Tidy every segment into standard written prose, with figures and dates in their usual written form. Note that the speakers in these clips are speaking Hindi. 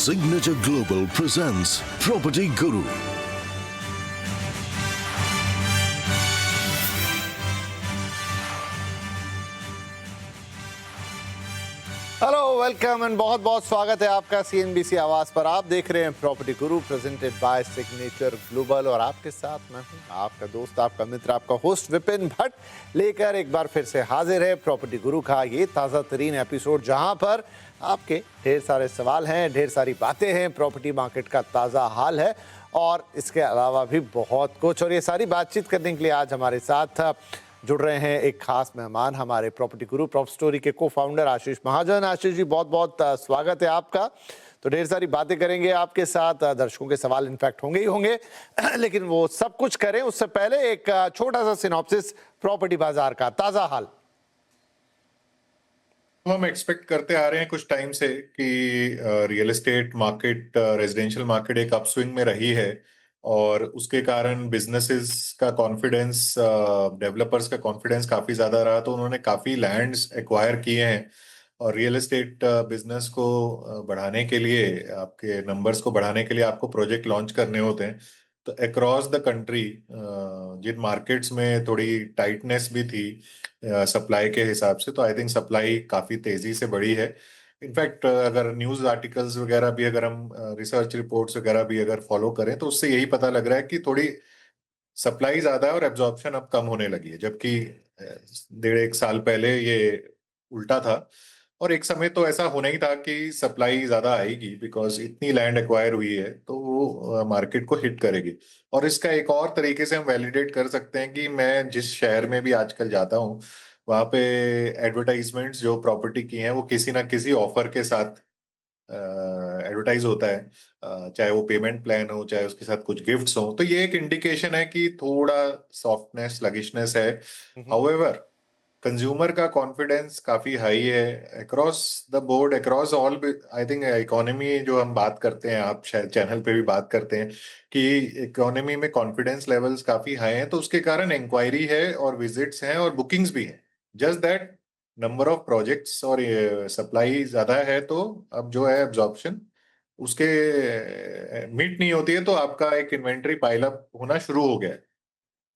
Signature Global presents Property Guru. Hello, welcome and बहुत बहुत स्वागत है आपका सीएनबीसी आवाज पर। आप देख रहे हैं property Guru presented by signature global और आपके साथ मैं हूं आपका दोस्त, आपका मित्र, आपका होस्ट विपिन भट्ट लेकर एक बार फिर से हाजिर है प्रॉपर्टी गुरु का ये ताज़ा तरीन एपिसोड, जहां पर आपके ढेर सारे सवाल हैं, ढेर सारी बातें हैं, प्रॉपर्टी मार्केट का ताज़ा हाल है और इसके अलावा भी बहुत कुछ। और ये सारी बातचीत करने के लिए आज हमारे साथ जुड़ रहे हैं एक खास मेहमान, हमारे प्रॉपर्टी गुरु प्रॉपर्टी स्टोरी के को फाउंडर आशीष महाजन। आशीष जी, बहुत बहुत स्वागत है आपका। तो ढेर सारी बातें करेंगे आपके साथ, दर्शकों के सवाल इनफैक्ट होंगे ही होंगे लेकिन वो सब कुछ करें उससे पहले एक छोटा सा सिनॉप्सिस प्रॉपर्टी बाजार का ताजा हाल। हम एक्सपेक्ट करते आ रहे हैं कुछ टाइम से कि real estate market, residential market एक अपस्विंग में रही है और उसके कारण बिजनेसेस का कॉन्फिडेंस, डेवलपर्स का कॉन्फिडेंस काफी ज्यादा रहा, तो उन्होंने काफी लैंड्स एक्वायर किए हैं। और रियल एस्टेट बिजनेस को बढ़ाने के लिए, आपके नंबर्स को बढ़ाने के लिए आपको प्रोजेक्ट लॉन्च करने होते हैं। तो अक्रॉस द कंट्री जिन मार्केट्स में थोड़ी टाइटनेस भी थी सप्लाई के हिसाब से, तो आई थिंक सप्लाई काफी तेजी से बढ़ी है। इनफैक्ट अगर न्यूज आर्टिकल्स वगैरह भी, अगर हम रिसर्च रिपोर्ट्स वगैरह भी अगर फॉलो करें, तो उससे यही पता लग रहा है कि थोड़ी सप्लाई ज्यादा है और एब्जॉर्प्शन अब कम होने लगी है, जबकि 1.5 साल पहले ये उल्टा था। और एक समय तो ऐसा होना ही था कि सप्लाई ज्यादा आएगी, बिकॉज इतनी लैंड एक्वायर हुई है तो वो मार्केट को हिट करेगी। और इसका एक और तरीके से हम वैलिडेट कर सकते हैं कि मैं जिस शहर में भी आजकल जाता हूँ, वहां पे एडवर्टाइजमेंट्स जो प्रॉपर्टी की हैं वो किसी ना किसी ऑफर के साथ एडवर्टाइज होता है, चाहे वो पेमेंट प्लान हो, चाहे उसके साथ कुछ गिफ्ट्स हो। तो ये एक इंडिकेशन है कि थोड़ा सॉफ्टनेस, लगिशनेस है। हाउएवर कंज्यूमर का कॉन्फिडेंस काफी हाई है across the board, across all. I think economy जो हम बात करते हैं, आप शायद चैनल पे भी बात करते हैं कि इकोनॉमी में कॉन्फिडेंस लेवल्स काफी हाई हैं, तो उसके कारण इंक्वायरी है और विजिट्स हैं और बुकिंग्स भी हैं। Just that number of projects और सप्लाई ज्यादा है, तो अब जो है एब्जॉर्प्शन उसके मीट नहीं होती है, तो आपका एक इन्वेंट्री पाइल अप होना शुरू हो गया है।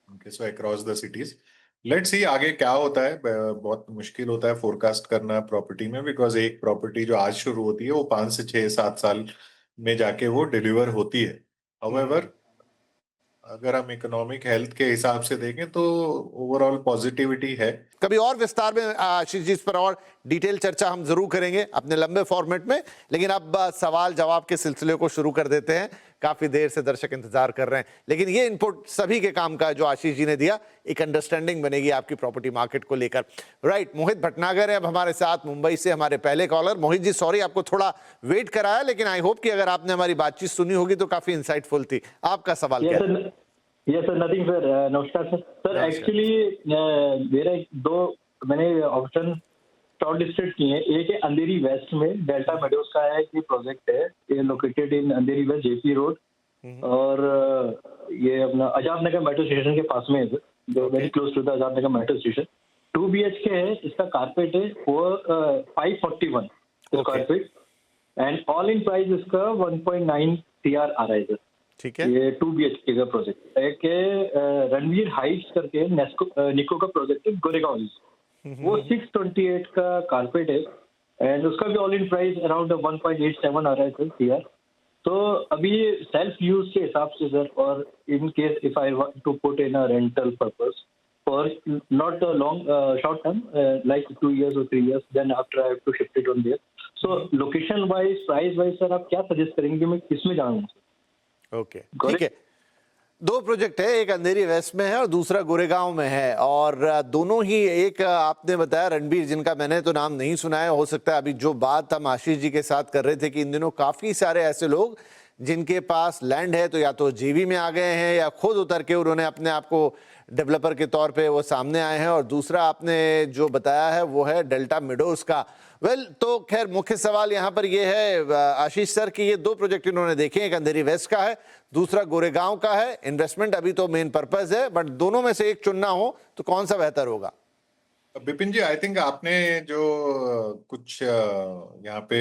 Okay, so across the cities let's see आगे क्या होता है। बहुत मुश्किल होता है फोरकास्ट करना प्रॉपर्टी में, बिकॉज एक प्रॉपर्टी जो आज शुरू होती है वो 5 से 6 7 साल में जाके वो डिलीवर होती है। हाउएवर अगर हम इकोनॉमिक हेल्थ के हिसाब से देखें तो ओवरऑल पॉजिटिविटी है। कभी और विस्तार में आशीष जी इस पर और डिटेल चर्चा हम जरूर करेंगे अपने लंबे फॉर्मेट में, लेकिन अब सवाल जवाब के सिलसिले को शुरू कर देते हैं। काफी देर से दर्शक इंतजार कर रहे हैं, लेकिन ये इनपुट सभी के काम का जो आशीष जी ने दिया, एक अंडरस्टैंडिंग बनेगी आपकी प्रॉपर्टी मार्केट को लेकर। राइट, मोहित भटनागर है अब हमारे साथ मुंबई से, हमारे पहले कॉलर। मोहित जी, सॉरी आपको थोड़ा वेट कराया, लेकिन आई होप कि अगर आपने हमारी बातचीत सुनी होगी तो काफी इंसाइटफुल थी। आपका सवाल क्या है? यस सर, नथिंग सर, नमस्कार सर। सर एक्चुअली मेरा दो मैंने ऑप्शन शॉर्ट लिस्टेड किए हैं। एक है अंधेरी वेस्ट में, डेल्टा मेडोज का है ये प्रोजेक्ट है, ये located in Andheri west, JP road, और ये अपना आजाद नगर मेट्रो स्टेशन के पास में है सर, जो very close to the Azad Nagar metro station. 2 BHK है, इसका कारपेट है वो 541 square feet, and all in price इसका 1.9 CR आ रहा है सर। ठीक है, ये 2 BHK का प्रोजेक्ट। एक रणवीर हाइट्स करके निको का प्रोजेक्ट है गोरेगांव, वो 628 का कारपेट है, एंड उसका भी ऑल इन प्राइस अराउंड 1.87 आ रहा है सर CR। तो अभी सेल्फ यूज के हिसाब से सर, और in case if I want to put in a rental purpose for not a long short term like 2 years or 3 years, then after I have to shift it on there. So location wise, price wise sir आप क्या सजेस्ट करेंगे, मैं किसमें जाऊँ? ओके, ठीक है। दो प्रोजेक्ट है, एक अंधेरी वेस्ट में है और दूसरा गोरेगांव में है, और दोनों ही, एक आपने बताया रणबीर, जिनका मैंने तो नाम नहीं सुना है। हो सकता है अभी जो बात हम आशीष जी के साथ कर रहे थे कि इन दिनों काफी सारे ऐसे लोग जिनके पास लैंड है तो या तो जेवी में आ गए हैं या खुद उतर के उन्होंने अपने आप को डेवलपर के तौर पे वो सामने आए हैं, और दूसरा आपने जो बताया है वो है डेल्टा मेडोज का। वेल, तो खैर मुख्य सवाल यहाँ पर ये है आशीष सर कि ये दो प्रोजेक्ट इन्होंने देखे, एक अंधेरी वेस्ट का है, दूसरा गोरेगांव का है। इन्वेस्टमेंट अभी तो मेन पर्पस है, बट दोनों में से एक चुनना हो तो कौन सा बेहतर होगा? विपिन जी, आई थिंक आपने जो कुछ यहाँ पे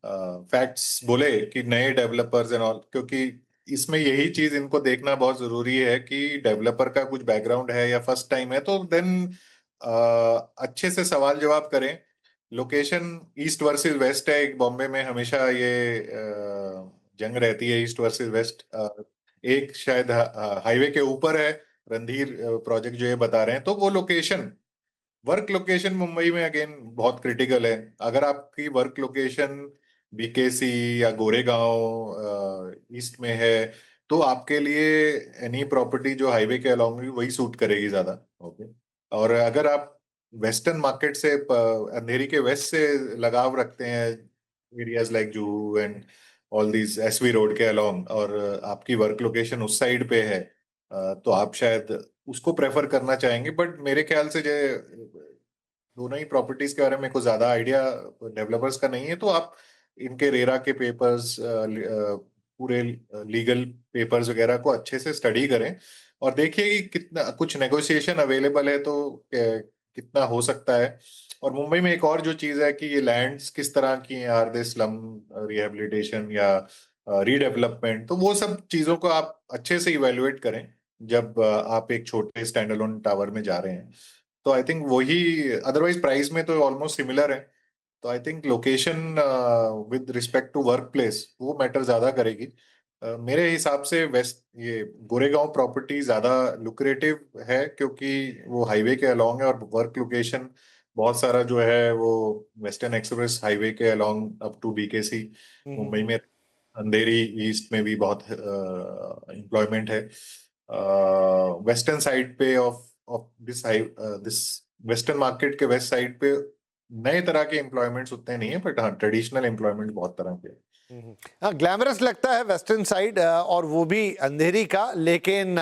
फैक्ट्स बोले कि नए डेवलपर्स एंड ऑल, क्योंकि इसमें यही चीज इनको देखना बहुत जरूरी है कि डेवलपर का कुछ बैकग्राउंड है या फर्स्ट टाइम है, तो देन अच्छे से सवाल जवाब करें। लोकेशन ईस्ट वर्सेस वेस्ट है, एक बॉम्बे में हमेशा ये जंग रहती है ईस्ट वर्सेस वेस्ट। एक शायद हाईवे के ऊपर है रणधीर प्रोजेक्ट जो ये बता रहे हैं, तो वो लोकेशन, वर्क लोकेशन मुंबई में अगेन बहुत क्रिटिकल है। अगर आपकी वर्क लोकेशन बीकेसी या गोरेगांव ईस्ट में है, तो आपके लिए एनी प्रॉपर्टी जो हाईवे के अलॉन्ग में वही सूट करेगी ज्यादा। ओके, और अगर आप वेस्टर्न मार्केट से अंधेरी के वेस्ट से लगाव रखते हैं, areas like Juhu and all these SV road के अलॉन्ग, और आपकी वर्क लोकेशन उस साइड पे है, तो आप शायद उसको प्रेफर करना चाहेंगे। बट मेरे ख्याल से जो दोनों ही प्रॉपर्टीज के बारे में कुछ ज्यादा आइडिया डेवलपर्स का नहीं है, तो आप इनके रेरा के पेपर्स, पूरे लीगल पेपर्स वगैरह को अच्छे से स्टडी करें और देखिए कि कितना कुछ नेगोशिएशन अवेलेबल है, तो कितना हो सकता है। और मुंबई में एक और जो चीज है कि ये लैंड्स किस तरह की हैं, आर दे स्लम रिहेबिलिटेशन या रीडेवलपमेंट, तो वो सब चीजों को आप अच्छे से इवेलुएट करें जब आप एक छोटे स्टैंड अलोन टावर में जा रहे हैं। तो आई थिंक वही, अदरवाइज प्राइस में तो ऑलमोस्ट सिमिलर है। तो I think location with respect to work place वो मैटर ज्यादा करेगी। मेरे हिसाब से वेस्ट ये गोरेगांव प्रॉपर्टी ज्यादा लुक्रेटिव है, क्योंकि वो हाईवे के अलोंग है और वर्क लोकेशन बहुत सारा जो है वो वेस्टर्न एक्सप्रेस हाईवे के along up to BKC. Mumbai में अंधेरी ईस्ट में भी बहुत एम्प्लॉयमेंट है। वेस्टर्न साइड पे ऑफ दिस वेस्टर्न मार्केट के वेस्ट साइड पे नए तरह के एम्प्लॉयमेंट्स उतने नहीं है, बट हाँ ट्रेडिशनल एम्प्लॉयमेंट बहुत तरह के। हाँ, ग्लैमरस लगता है वेस्टर्न साइड, और वो भी अंधेरी का, लेकिन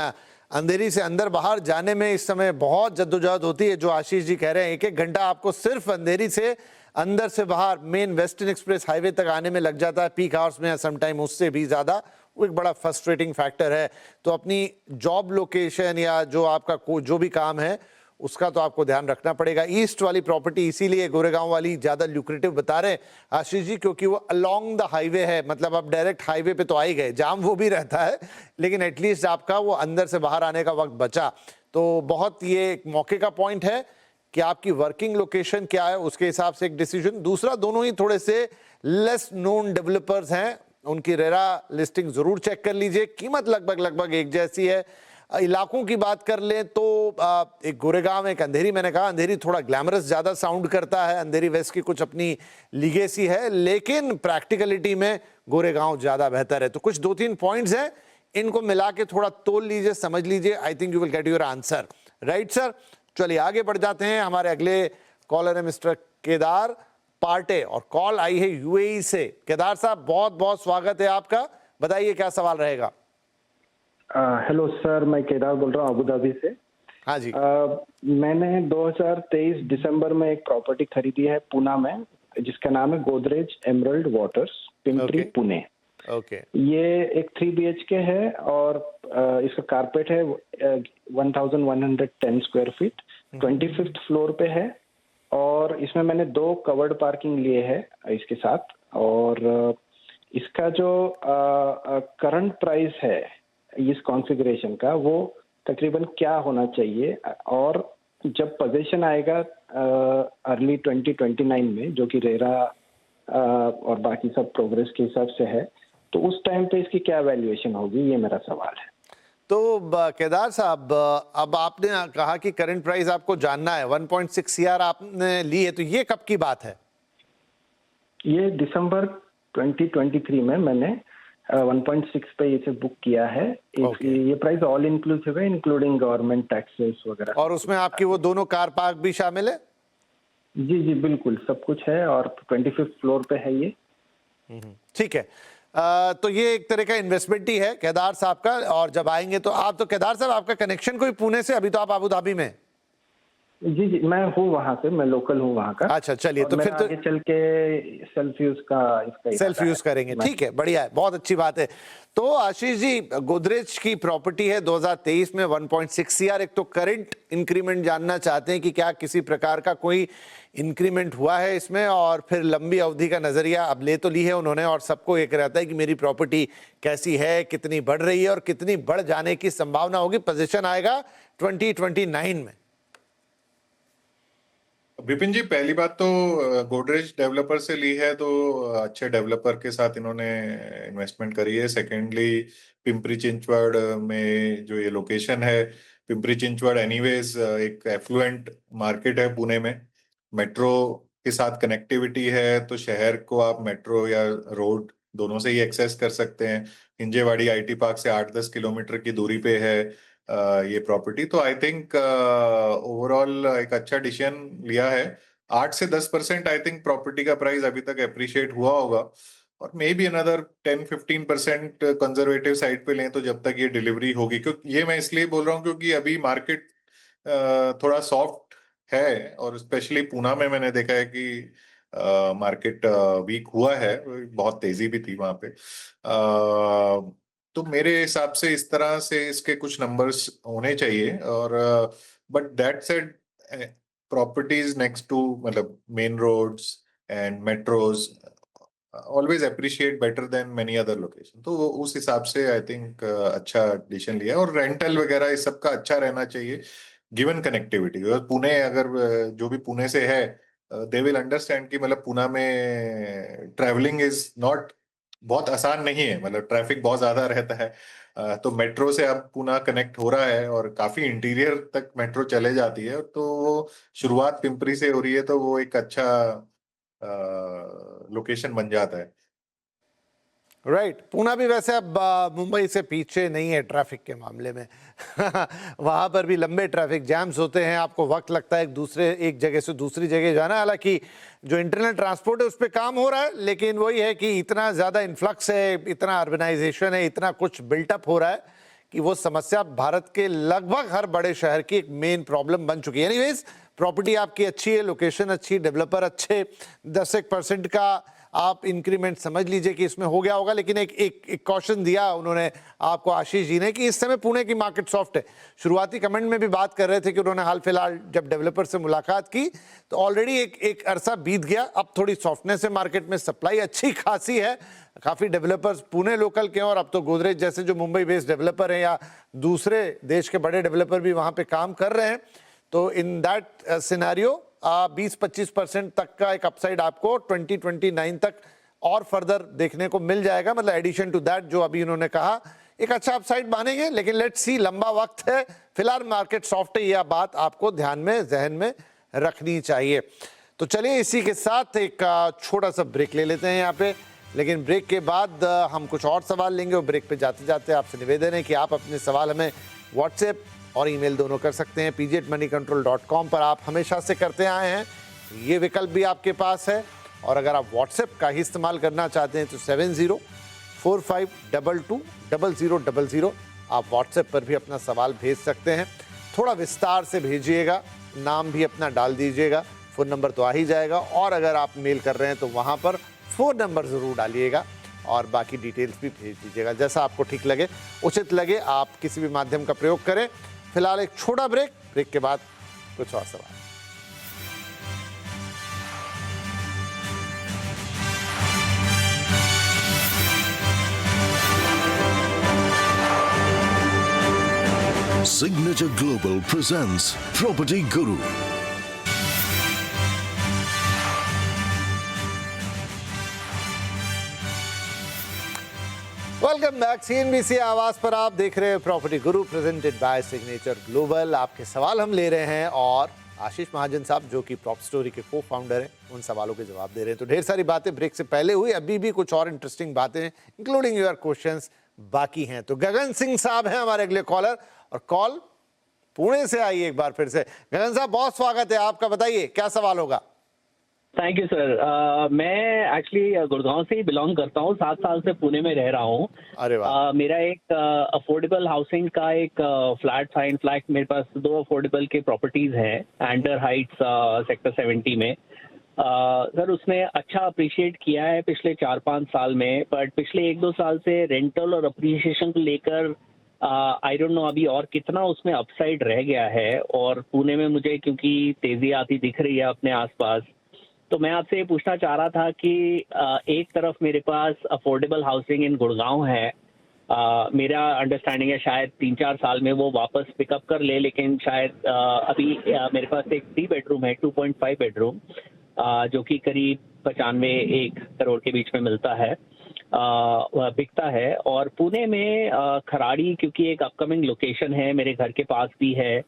अंधेरी से अंदर बाहर जाने में इस समय बहुत जद्दोजहद होती है। जो आशीष जी कह रहे हैं, एक एक घंटा आपको सिर्फ अंधेरी से अंदर से बाहर मेन वेस्टर्न एक्सप्रेस हाईवे तक आने में लग जाता है, पीक आवर्स में, समटाइम उससे भी ज़्यादा। वो एक बड़ा फ्रस्ट्रेटिंग फैक्टर है। तो अपनी जॉब लोकेशन या जो आपका जो भी काम है उसका तो आपको ध्यान रखना पड़ेगा। ईस्ट वाली प्रॉपर्टी इसीलिए गोरेगांव वाली ज़्यादा ल्यूक्रेटिव बता रहे हैं आशीष जी, क्योंकि वो अलोंग द हाईवे है। मतलब आप डायरेक्ट हाईवे पे तो आ ही गए, जाम वो भी रहता है, लेकिन एटलीस्ट आपका वो अंदर से बाहर आने का वक्त बचा। तो बहुत ये एक मौके का पॉइंट है कि आपकी वर्किंग लोकेशन क्या है, उसके हिसाब से एक डिसीजन। दूसरा, दोनों ही थोड़े से लेस नोन डेवलपर्स हैं, उनकी रेरा लिस्टिंग जरूर चेक कर लीजिए। कीमत लगभग एक जैसी है। इलाकों की बात कर लें तो एक गोरेगांव, एक अंधेरी। मैंने कहा अंधेरी थोड़ा ग्लैमरस ज़्यादा साउंड करता है, अंधेरी वेस्ट की कुछ अपनी लीगेसी है, लेकिन प्रैक्टिकलिटी में गोरेगांव ज़्यादा बेहतर है। तो कुछ 2-3 पॉइंट्स हैं, इनको मिला के थोड़ा तोल लीजिए, समझ लीजिए। I think you will get your answer. Right sir, चलिए आगे बढ़ जाते हैं। हमारे अगले कॉलर है मिस्टर केदार पार्टे, और कॉल आई है यूएई से। केदार साहब, बहुत बहुत स्वागत है आपका, बताइए क्या सवाल रहेगा। हेलो सर, मैं केदार बोल रहा हूँ अबू धाबी से। हाँ जी। मैंने 2023 दिसंबर में एक प्रॉपर्टी खरीदी है पूना में, जिसका नाम है Godrej emerald waters, Pimpri Pune. Okay. ये एक 3 BHK है और इसका कारपेट है 1110 स्क्वायर फीट, 25th फ्लोर पे है, और इसमें मैंने 2 कवर्ड पार्किंग लिए है इसके साथ। और इसका जो करंट प्राइस है इस कॉन्फ़िगरेशन का, वो तकरीबन क्या होना चाहिए, और जब पोजीशन आएगा अर्ली 2029 में, जो कि रेरा और बाकी सब प्रोग्रेस के हिसाब से है, तो उस टाइम पे इसकी क्या वैल्यूएशन होगी, ये मेरा सवाल है। तो केदार साहब, अब आपने कहा कि करंट प्राइस आपको जानना है, 1.6 CR आपने ली है, तो ये कब की बात है? ये दिसंबर 2023 में मैंने 1.6 पे इसे बुक किया है। ये प्राइस ऑल इंक्लूसिव है, इंक्लूडिंग गवर्नमेंट टैक्सेस वगैरह। और उसमें आपकी वो दोनों कार पार्क भी शामिल है? जी जी बिल्कुल, सब कुछ है, और 25th फ्लोर पे है ये। ठीक है। तो ये एक तरह का इन्वेस्टमेंट ही है केदार साहब का। और जब आएंगे तो आप, तो केदार साहब आपका कनेक्शन कोई पुणे से, अभी तो आप अबू धाबी में? जी जी, मैं हूँ वहाँ से, मैं लोकल हूँ वहाँ का। अच्छा चलिए, और तो मेरा फिर तो आगे चल के सेल्फ यूज का इसका सेल्फ इरादा यूज है। करेंगे, मैं ठीक है, बढ़िया है, बहुत अच्छी बात है। तो आशीष जी, गोदरेज की प्रॉपर्टी है 2023 में 1.6 सीआर। एक तो करंट इंक्रीमेंट जानना चाहते हैं कि क्या किसी प्रकार का कोई इंक्रीमेंट हुआ है इसमें, और फिर लंबी अवधि का नजरिया अब ले तो ली है उन्होंने, और सबको एक रहता है कि मेरी प्रॉपर्टी कैसी है, कितनी बढ़ रही है और कितनी बढ़ जाने की संभावना होगी, पोजीशन आएगा 2029 में। विपिन जी, पहली बात तो गोदरेज डेवलपर से ली है तो अच्छे डेवलपर के साथ इन्होंने इन्वेस्टमेंट करी है। सेकेंडली, पिंपरी चिंचवड़ में जो ये लोकेशन है, पिंपरी चिंचवड़ एनीवेज एक एफ्लुएंट मार्केट है पुणे में, मेट्रो के साथ कनेक्टिविटी है, तो शहर को आप मेट्रो या रोड दोनों से ही एक्सेस कर सकते हैं। हिंजेवाड़ी आईटी पार्क से 8-10 किलोमीटर की दूरी पे है ये प्रॉपर्टी। तो आई थिंक ओवरऑल एक अच्छा डिसीजन लिया है। 8 से 10% आई थिंक प्रॉपर्टी का प्राइस अभी तक अप्रिशिएट हुआ होगा, और may be another 10-15% conservative side पे लें तो जब तक ये डिलीवरी होगी। क्योंकि ये मैं इसलिए बोल रहा हूँ क्योंकि अभी मार्केट थोड़ा सॉफ्ट है, और स्पेशली पूना में मैंने देखा है कि मार्केट वीक हुआ है, बहुत तेजी भी थी वहां पे। तो मेरे हिसाब से इस तरह से इसके कुछ नंबर्स होने चाहिए। और but that said, properties next to मतलब main roads and metros always appreciate better than many other location. तो उस हिसाब से आई थिंक अच्छा डिसीजन लिया, और रेंटल वगैरह इस सब का अच्छा रहना चाहिए गिवन कनेक्टिविटी। पुणे अगर जो भी पुणे से है दे विल अंडरस्टैंड कि मतलब पुणे में ट्रैवलिंग इज नॉट बहुत आसान नहीं है, मतलब ट्रैफिक बहुत ज्यादा रहता है। तो मेट्रो से अब पुणे कनेक्ट हो रहा है और काफी इंटीरियर तक मेट्रो चले जाती है, तो वो शुरुआत पिंपरी से हो रही है, तो वो एक अच्छा लोकेशन बन जाता है। राइट पूना भी वैसे अब मुंबई से पीछे नहीं है ट्रैफिक के मामले में। वहां पर भी लंबे ट्रैफिक जैम्स होते हैं, आपको वक्त लगता है एक जगह से दूसरी जगह जाना। हालांकि जो इंटरनल ट्रांसपोर्ट है उस पर काम हो रहा है, लेकिन वही है कि इतना ज़्यादा इन्फ्लक्स है, इतना अर्बनाइजेशन है, इतना कुछ बिल्टअप हो रहा है कि वो समस्या भारत के लगभग हर बड़े शहर की एक मेन प्रॉब्लम बन चुकी है। एनीवेज, प्रॉपर्टी आपकी अच्छी है, लोकेशन अच्छी, डेवलपर अच्छे, 10% का आप इंक्रीमेंट समझ लीजिए कि इसमें हो गया होगा। लेकिन एक कॉशन दिया उन्होंने आपको आशीष जी ने कि इस समय पुणे की मार्केट सॉफ्ट है। शुरुआती कमेंट में भी बात कर रहे थे कि उन्होंने हाल फिलहाल जब डेवलपर से मुलाकात की तो ऑलरेडी एक अरसा बीत गया, अब थोड़ी सॉफ्टनेस है मार्केट में, सप्लाई अच्छी खासी है, काफ़ी डेवलपर्स पुणे लोकल के हैं, और अब तो गोदरेज जैसे जो मुंबई बेस्ड डेवलपर हैं या दूसरे देश के बड़े डेवलपर भी वहाँ पे काम कर रहे हैं। तो इन दैट सिनेरियो 20-25% तक का एक अपसाइड आपको 2029 तक और फर्दर देखने को मिल जाएगा। मतलब एडिशन टू दैट जो अभी उन्होंने कहा, एक अच्छा अपसाइड मानेंगे, लेकिन लेट्स सी, लंबा वक्त है, फिलहाल मार्केट सॉफ्ट है, यह बात आपको ध्यान में जहन में रखनी चाहिए। तो चलिए इसी के साथ एक छोटा सा ब्रेक ले लेते हैं यहाँ पे, लेकिन ब्रेक के बाद हम कुछ और सवाल लेंगे। और ब्रेक पे जाते जाते आपसे निवेदन है कि आप अपने सवाल हमें व्हाट्सएप और ईमेल दोनों कर सकते हैं। pg@moneycontrol.com पर आप हमेशा से करते आए हैं, ये विकल्प भी आपके पास है। और अगर आप व्हाट्सएप का ही इस्तेमाल करना चाहते हैं तो 7045220000 आप व्हाट्सएप पर भी अपना सवाल भेज सकते हैं। थोड़ा विस्तार से भेजिएगा, नाम भी अपना डाल दीजिएगा, फ़ोन नंबर तो आ ही जाएगा। और अगर आप मेल कर रहे हैं तो वहाँ पर फ़ोन नंबर ज़रूर डालिएगा और बाकी डिटेल्स भी भेज दीजिएगा। जैसा आपको ठीक लगे, उचित लगे, आप किसी भी माध्यम का प्रयोग करें। फिलहाल एक छोटा ब्रेक के बाद कुछ और सवाल। Signature Global presents Property Guru. Welcome back. CNBC आवाज पर आप देख रहे हैं property Guru presented by signature global. आपके सवाल हम ले रहे हैं और आशीष महाजन साहब जो कि प्रॉप स्टोरी के को फाउंडर हैं, उन सवालों के जवाब दे रहे हैं। तो ढेर सारी बातें ब्रेक से पहले हुई, अभी भी कुछ और इंटरेस्टिंग बातें इंक्लूडिंग योर क्वेश्चंस बाकी हैं। तो गगन सिंह साहब हैं हमारे अगले कॉलर, और कॉल पुणे से आई एक बार फिर से। गगन साहब बहुत स्वागत है आपका, बताइए क्या सवाल होगा। Thank you sir. मैं एक्चुअली गुड़गांव से ही बिलोंग करता हूँ, 7 साल से पुणे में रह रहा हूँ। अरे वाह। मेरा एक अफोर्डेबल हाउसिंग का एक फ्लैट था। इन फ्लैट मेरे पास 2 अफोर्डेबल के प्रॉपर्टीज हैं एंडर हाइट्स सेक्टर 70 में। सर उसने अच्छा अप्रिशिएट किया है पिछले 4-5 साल में, बट पिछले 1-2 साल से रेंटल और अप्रिशिएशन को लेकर आई डोंट नो अभी और कितना उसमें अपसाइड रह गया है। और पुणे में मुझे क्योंकि तेजी आती दिख रही है अपने आसपास, तो मैं आपसे ये पूछना चाह रहा था कि एक तरफ मेरे पास अफोर्डेबल हाउसिंग इन गुड़गांव है। मेरा अंडरस्टैंडिंग है शायद 3-4 साल में वो वापस पिकअप कर ले, लेकिन शायद अभी मेरे पास एक 3 बेडरूम है, 2.5 बेडरूम, जो कि करीब 95-1 करोड़ के बीच में मिलता है, वह बिकता है। और पुणे में खराड़ी क्योंकि एक अपकमिंग लोकेशन है, मेरे घर के पास भी है।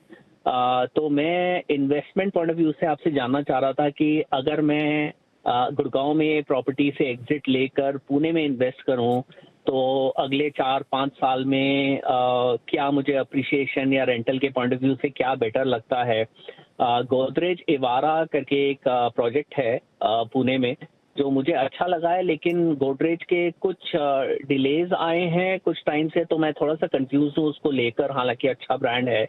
तो मैं इन्वेस्टमेंट पॉइंट ऑफ व्यू से आपसे जानना चाह रहा था कि अगर मैं गुड़गांव में प्रॉपर्टी से एग्जिट लेकर पुणे में इन्वेस्ट करूं, तो अगले 4-5 साल में क्या मुझे अप्रिशिएशन या रेंटल के पॉइंट ऑफ व्यू से क्या बेटर लगता है। गोदरेज एवारा करके एक प्रोजेक्ट है पुणे में, जो मुझे अच्छा लगा है, लेकिन गोदरेज के कुछ डिलेज आए हैं कुछ टाइम से, तो मैं थोड़ा सा कंफ्यूज हूँ उसको लेकर। हालांकि अच्छा ब्रांड है,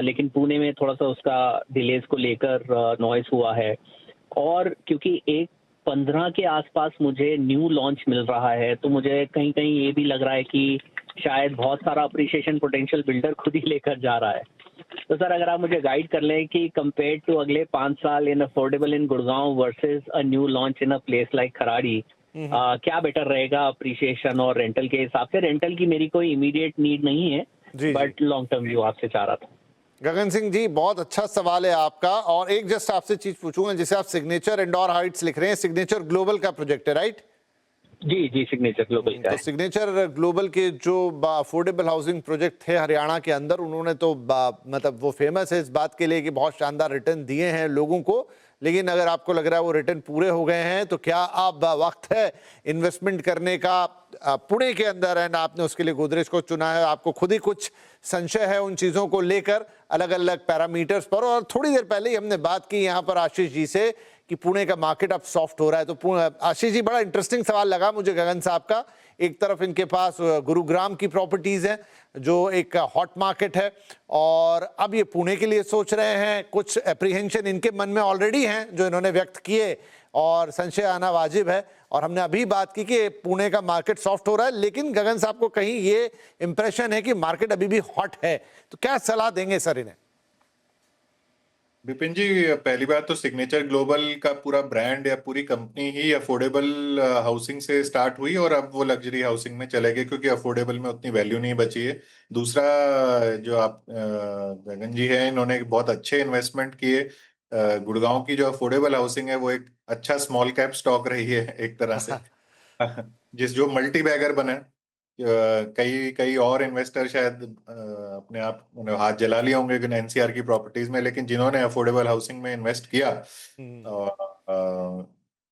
लेकिन पुणे में थोड़ा सा उसका डिलेज को लेकर नॉइस हुआ है। और क्योंकि 1/15 के आसपास मुझे न्यू लॉन्च मिल रहा है, तो मुझे कहीं कहीं ये भी लग रहा है कि शायद बहुत सारा अप्रिशिएशन पोटेंशियल बिल्डर खुद ही लेकर जा रहा है। तो सर अगर आप मुझे गाइड कर लें कि कंपेयर टू अगले 5 साल in affordable in Gurgaon versus a new launch in a place like Kharadi, क्या बेटर रहेगा अप्रिशिएशन और रेंटल के हिसाब से। रेंटल की मेरी कोई इमीडिएट नीड नहीं है, बट लॉन्ग टर्म व्यू आपसे चाह रहा था। गगन सिंह जी, बहुत अच्छा सवाल है आपका। और एक जस्ट आपसे चीज पूछूंगा, जिसे आप सिग्नेचर इंडोर हाइट्स लिख रहे हैं, सिग्नेचर ग्लोबल का प्रोजेक्ट है, राइट? जी जी, सिग्नेचर ग्लोबल का तो है। सिग्नेचर ग्लोबल के जो अफोर्डेबल हाउसिंग प्रोजेक्ट थे हरियाणा के अंदर, उन्होंने तो मतलब वो फेमस है इस बात के लिए कि बहुत शानदार रिटर्न दिए हैं लोगों को। लेकिन अगर आपको लग रहा है वो रिटर्न पूरे हो गए हैं, तो क्या अब वक्त है इन्वेस्टमेंट करने का पुणे के अंदर? एंड आपने उसके लिए गोदरेज को चुना है, आपको खुद ही कुछ संशय है उन चीज़ों को लेकर, अलग अलग पैरामीटर्स पर। और थोड़ी देर पहले ही हमने बात की यहाँ पर आशीष जी से कि पुणे का मार्केट अब सॉफ्ट हो रहा है। तो आशीष जी, बड़ा इंटरेस्टिंग सवाल लगा मुझे गगन साहब का। एक तरफ इनके पास गुरुग्राम की प्रॉपर्टीज हैं, जो एक हॉट मार्केट है, और अब ये पुणे के लिए सोच रहे हैं। कुछ एप्रीहेंशन इनके मन में ऑलरेडी हैं जो इन्होंने व्यक्त किए, और संशय आना वाजिब है। और हमने अभी बात की कि पुणे का मार्केट सॉफ्ट हो रहा है, लेकिन गगन साहब को कहीं ये इंप्रेशन है कि मार्केट अभी भी हॉट है। तो क्या सलाह देंगे सर इन्हें? विपिन जी, पहली बात तो सिग्नेचर ग्लोबल का पूरा ब्रांड या पूरी कंपनी ही अफोर्डेबल हाउसिंग से स्टार्ट हुई और अब वो लग्जरी हाउसिंग में चले गए, क्योंकि अफोर्डेबल में उतनी वैल्यू नहीं बची है। दूसरा, जो आप गगन जी हैं, इन्होंने बहुत अच्छे इन्वेस्टमेंट किए। गुड़गांव की जो अफोर्डेबल हाउसिंग है वो एक अच्छा स्मॉल कैप स्टॉक रही है एक तरह से, जो मल्टी बैगर बने। कई कई और इन्वेस्टर शायद अपने आप उन्हें हाथ जला लिए होंगे एनसीआर की प्रॉपर्टीज में, लेकिन जिन्होंने अफोर्डेबल हाउसिंग में इन्वेस्ट किया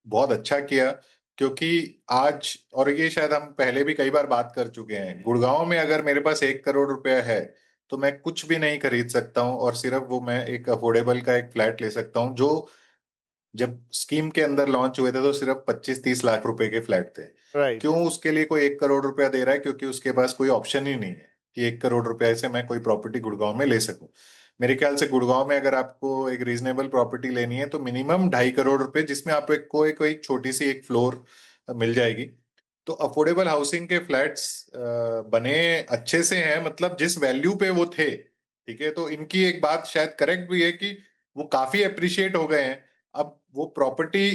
बहुत अच्छा किया। क्योंकि आज, और ये शायद हम पहले भी कई बार बात कर चुके हैं, गुड़गांव में अगर मेरे पास 1 करोड़ रुपया है तो मैं कुछ भी नहीं खरीद सकता हूँ, और सिर्फ वो मैं एक अफोर्डेबल का एक फ्लैट ले सकता हूँ, जो जब स्कीम के अंदर लॉन्च हुए थे तो सिर्फ 25-30 लाख रुपए के फ्लैट थे। राइट। क्यों उसके लिए कोई 1 करोड़ रुपया दे रहा है? क्योंकि उसके पास कोई ऑप्शन ही नहीं है कि 1 करोड़ रुपए से मैं कोई प्रॉपर्टी गुड़गांव में ले सकूं। मेरे ख्याल से गुड़गांव में अगर आपको एक रीजनेबल प्रॉपर्टी लेनी है तो मिनिमम 2.5 करोड़ रुपए, जिसमें आपको एक छोटी सी एक फ्लोर मिल जाएगी। तो अफोर्डेबल हाउसिंग के फ्लैट्स बने अच्छे से हैं, मतलब जिस वैल्यू पे वो थे, ठीक है। तो इनकी एक बात शायद करेक्ट भी है कि वो काफी अप्रिशिएट हो गए हैं। अब वो प्रॉपर्टी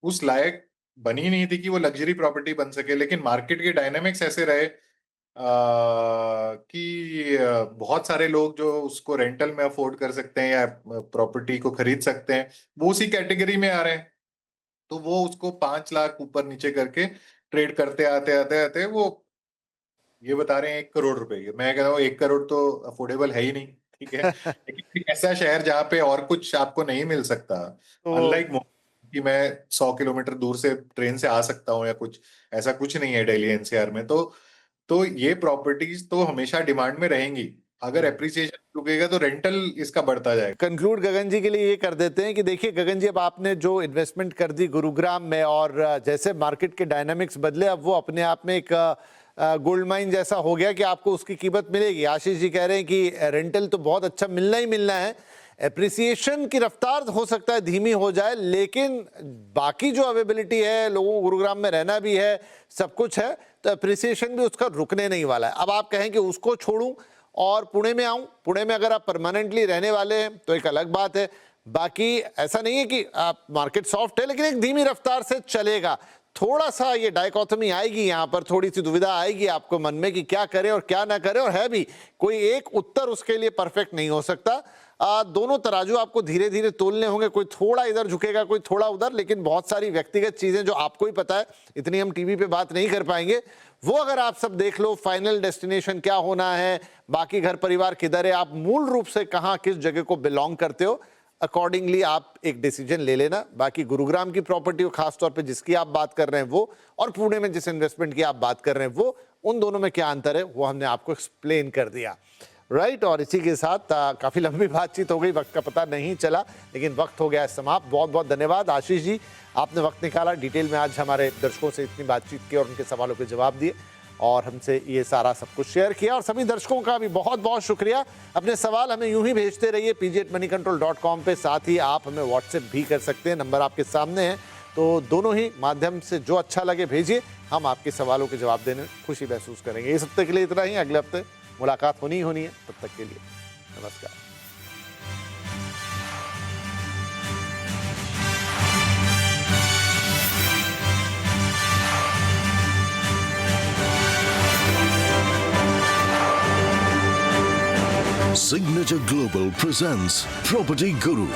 उस लायक बनी नहीं थी कि वो लग्जरी प्रॉपर्टी बन सके, लेकिन मार्केट के डायनामिक्स ऐसे रहे कि बहुत सारे लोग जो उसको रेंटल में अफोर्ड कर सकते हैं या प्रॉपर्टी को खरीद सकते हैं, वो उसी कैटेगरी में आ रहे हैं। तो वो उसको 5 लाख ऊपर नीचे करके ट्रेड करते आते आते आते वो ये बता रहे हैं 1 करोड़ रुपए की। मैं कह रहा हूँ 1 करोड़ तो अफोर्डेबल है ही नहीं, ठीक है। लेकिन एक ऐसा शहर जहाँ पे और कुछ आपको नहीं मिल सकता, अनलाइक कि मैं 100 किलोमीटर दूर से ट्रेन से आ सकता हूँ या कुछ ऐसा कुछ नहीं है दिल्ली एनसीआर में। तो ये प्रॉपर्टीज तो हमेशा डिमांड में रहेंगी, अगर एप्रिसिएशन रुकेगा तो रेंटल इसका बढ़ता जाएगा। कंक्लूड गगन जी के लिए ये कर देते हैं कि देखिए गगन जी, अब आपने जो इन्वेस्टमेंट कर दी गुरुग्राम में और जैसे मार्केट के डायनामिक्स बदले, अब वो अपने आप में एक गोल्ड माइन जैसा हो गया कि आपको उसकी कीमत मिलेगी। आशीष जी कह रहे हैं कि रेंटल तो बहुत अच्छा मिलना ही मिलना है, एप्रिसिएशन की रफ्तार हो सकता है धीमी हो जाए, लेकिन बाकी जो अवेलेबिलिटी है, लोगों को गुरुग्राम में रहना भी है, सब कुछ है, तो एप्रिसिएशन भी उसका रुकने नहीं वाला है। अब आप कहें कि उसको छोड़ूं और पुणे में आऊं, पुणे में अगर आप परमानेंटली रहने वाले हैं तो एक अलग बात है। बाकी ऐसा नहीं है कि आप मार्केट सॉफ्ट है, लेकिन एक धीमी रफ्तार से चलेगा। थोड़ा सा ये डाइकोटमी आएगी, यहाँ पर थोड़ी सी दुविधा आएगी आपको मन में कि क्या करे और क्या ना करे, और है भी कोई एक उत्तर उसके लिए परफेक्ट नहीं हो सकता। दोनों तराजू आपको धीरे धीरे तोलने होंगे, कोई थोड़ा इधर झुकेगा, कोई थोड़ा उधर, लेकिन बहुत सारी व्यक्तिगत चीजें जो आपको ही पता है, इतनी हम टीवी पे बात नहीं कर पाएंगे, वो अगर आप सब देख लो, फाइनल डेस्टिनेशन क्या होना है, बाकी घर परिवार किधर है, आप मूल रूप से कहाँ किस जगह को बिलोंग करते हो, अकॉर्डिंगली आप एक डिसीजन ले लेना। बाकी गुरुग्राम की प्रॉपर्टी और खासतौर पे जिसकी आप बात कर रहे हैं वो, और पुणे में जिस इन्वेस्टमेंट की आप बात कर रहे हैं वो, उन दोनों में क्या अंतर है वो हमने आपको एक्सप्लेन कर दिया, राइट। और इसी के साथ काफी लंबी बातचीत हो गई, वक्त का पता नहीं चला, लेकिन वक्त हो गया है समाप्त। बहुत बहुत धन्यवाद आशीष जी, आपने वक्त निकाला, डिटेल में आज हमारे दर्शकों से इतनी बातचीत की और उनके सवालों के जवाब दिए और हमसे ये सारा सब कुछ शेयर किया। और सभी दर्शकों का भी बहुत बहुत शुक्रिया। अपने सवाल हमें यूं ही भेजते रहिए pg@moneycontrol.com पे, साथ ही आप हमें व्हाट्सएप भी कर सकते हैं, नंबर आपके सामने है, तो दोनों ही माध्यम से जो अच्छा लगे भेजिए, हम आपके सवालों के जवाब देने में खुशी महसूस करेंगे। इस हफ्ते के लिए इतना ही, अगले हफ्ते मुलाकात होनी है, तब तक के लिए नमस्कार। Signature Global presents Property Guru.